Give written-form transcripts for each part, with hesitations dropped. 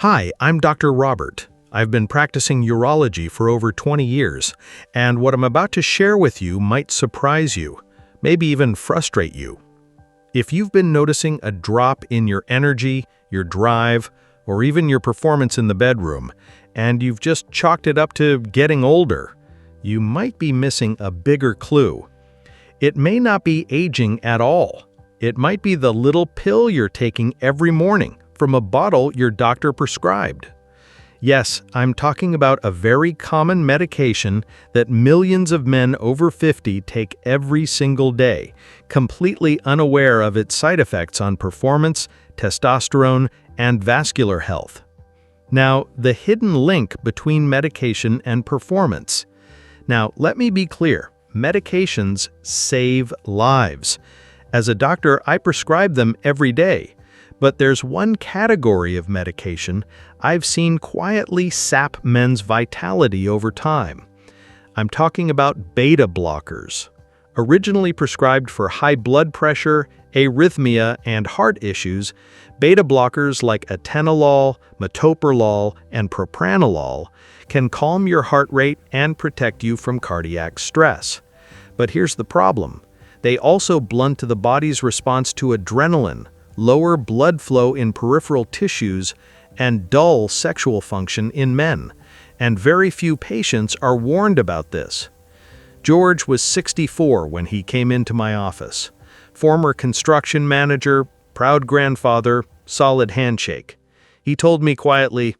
Hi, I'm Dr. Robert. I've been practicing urology for over 20 years, and what I'm about to share with you might surprise you, maybe even frustrate you. If you've been noticing a drop in your energy, your drive, or even your performance in the bedroom, and you've just chalked it up to getting older, you might be missing a bigger clue. It may not be aging at all. It might be the little pill you're taking every morning from a bottle your doctor prescribed. Yes, I'm talking about a very common medication that millions of men over 50 take every single day, completely unaware of its side effects on performance, testosterone, and vascular health. Now, the hidden link between medication and performance. Now, let me be clear, medications save lives. As a doctor, I prescribe them every day. But there's one category of medication I've seen quietly sap men's vitality over time. I'm talking about beta blockers. Originally prescribed for high blood pressure, arrhythmia, and heart issues, beta blockers like atenolol, metoprolol, and propranolol can calm your heart rate and protect you from cardiac stress. But here's the problem. They also blunt the body's response to adrenaline, lower blood flow in peripheral tissues, and dull sexual function in men, and very few patients are warned about this. George was 64 when he came into my office. Former construction manager, proud grandfather, solid handshake. He told me quietly,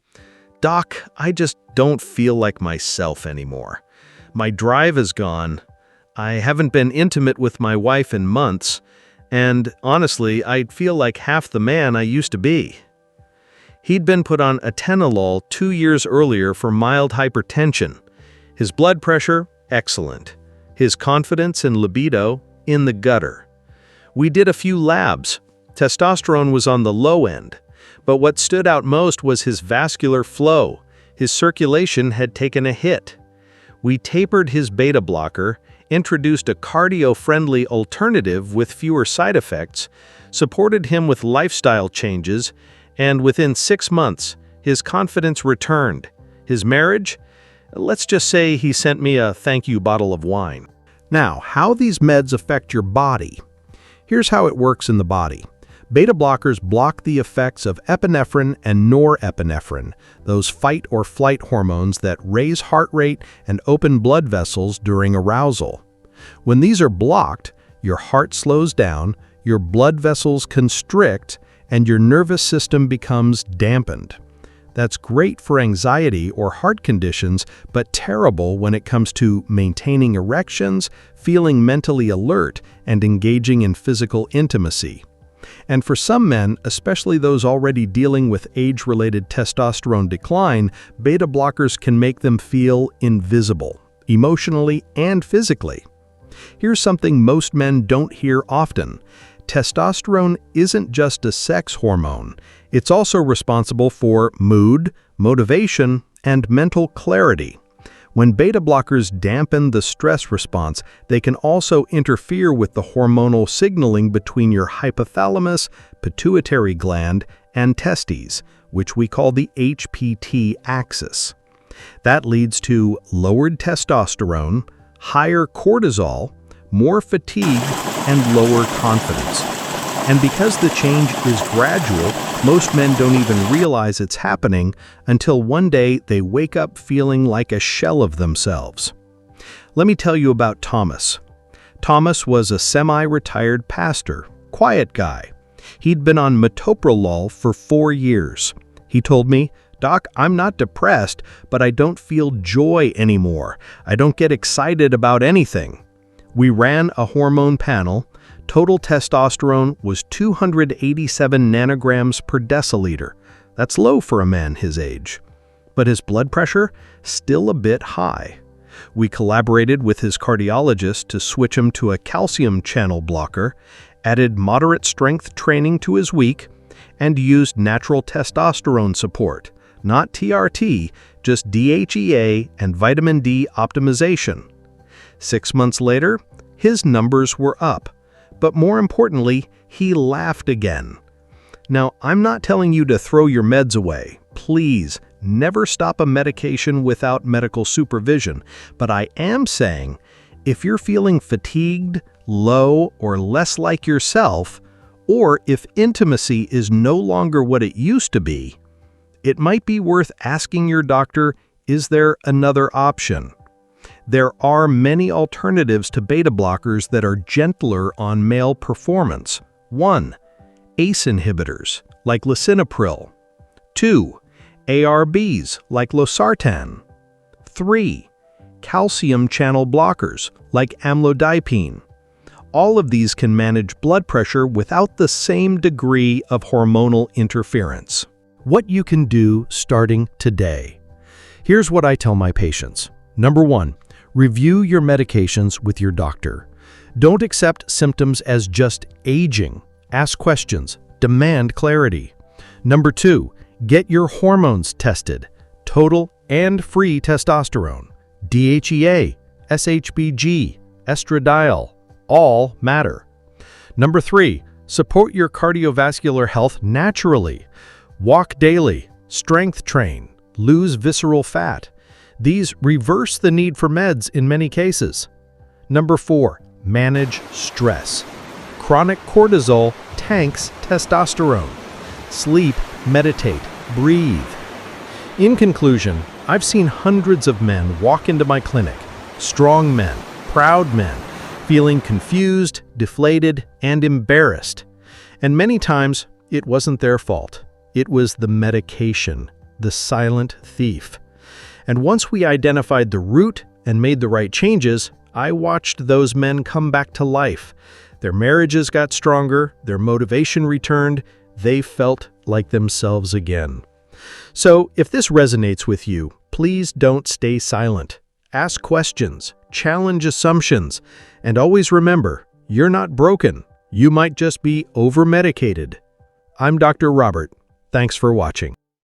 "Doc, I just don't feel like myself anymore. My drive is gone. I haven't been intimate with my wife in months. And honestly, I feel like half the man I used to be." He'd been put on atenolol 2 years earlier for mild hypertension. His blood pressure, excellent. His confidence and libido, in the gutter. We did a few labs. Testosterone was on the low end. But what stood out most was his vascular flow. His circulation had taken a hit. We tapered his beta blocker, introduced a cardio-friendly alternative with fewer side effects, supported him with lifestyle changes, and within 6 months, his confidence returned. His marriage? Let's just say he sent me a thank you bottle of wine. Now, how these meds affect your body. Here's how it works in the body. Beta blockers block the effects of epinephrine and norepinephrine, those fight or flight hormones that raise heart rate and open blood vessels during arousal. When these are blocked, your heart slows down, your blood vessels constrict, and your nervous system becomes dampened. That's great for anxiety or heart conditions, but terrible when it comes to maintaining erections, feeling mentally alert, and engaging in physical intimacy. And for some men, especially those already dealing with age-related testosterone decline, beta blockers can make them feel invisible, emotionally and physically. Here's something most men don't hear often. Testosterone isn't just a sex hormone. It's also responsible for mood, motivation, and mental clarity. When beta blockers dampen the stress response, they can also interfere with the hormonal signaling between your hypothalamus, pituitary gland, and testes, which we call the HPT axis. That leads to lowered testosterone, higher cortisol, more fatigue, and lower confidence. And because the change is gradual, most men don't even realize it's happening until one day they wake up feeling like a shell of themselves. Let me tell you about Thomas. Thomas was a semi-retired pastor, quiet guy. He'd been on metoprolol for 4 years. He told me, "Doc, I'm not depressed, but I don't feel joy anymore. I don't get excited about anything." We ran a hormone panel. Total testosterone was 287 nanograms per deciliter. That's low for a man his age. But his blood pressure? Still a bit high. We collaborated with his cardiologist to switch him to a calcium channel blocker, added moderate strength training to his week, and used natural testosterone support, not TRT, just DHEA and vitamin D optimization. 6 months later, his numbers were up. But more importantly, he laughed again. Now, I'm not telling you to throw your meds away. please never stop a medication without medical supervision. But I am saying, if you're feeling fatigued, low, or less like yourself, or if intimacy is no longer what it used to be, it might be worth asking your doctor, is there another option? There are many alternatives to beta blockers that are gentler on male performance. 1. ACE inhibitors, like lisinopril. 2. ARBs, like losartan. 3. Calcium channel blockers, like amlodipine. All of these can manage blood pressure without the same degree of hormonal interference. What you can do starting today. Here's what I tell my patients. Number 1, review your medications with your doctor. Don't accept symptoms as just aging. Ask questions. Demand clarity. Number 2, get your hormones tested. Total and free testosterone, DHEA, SHBG, estradiol, all matter. Number 3, support your cardiovascular health naturally. Walk daily, strength train, lose visceral fat. These reverse the need for meds in many cases. Number 4, manage stress. Chronic cortisol tanks testosterone. Sleep, meditate, breathe. In conclusion, I've seen hundreds of men walk into my clinic, strong men, proud men, feeling confused, deflated, and embarrassed. And many times, it wasn't their fault. It was the medication, the silent thief. And once we identified the root and made the right changes, I watched those men come back to life. Their marriages got stronger, their motivation returned, they felt like themselves again. So, if this resonates with you, please don't stay silent. Ask questions, challenge assumptions, and always remember, you're not broken. You might just be over-medicated. I'm Dr. Robert. Thanks for watching.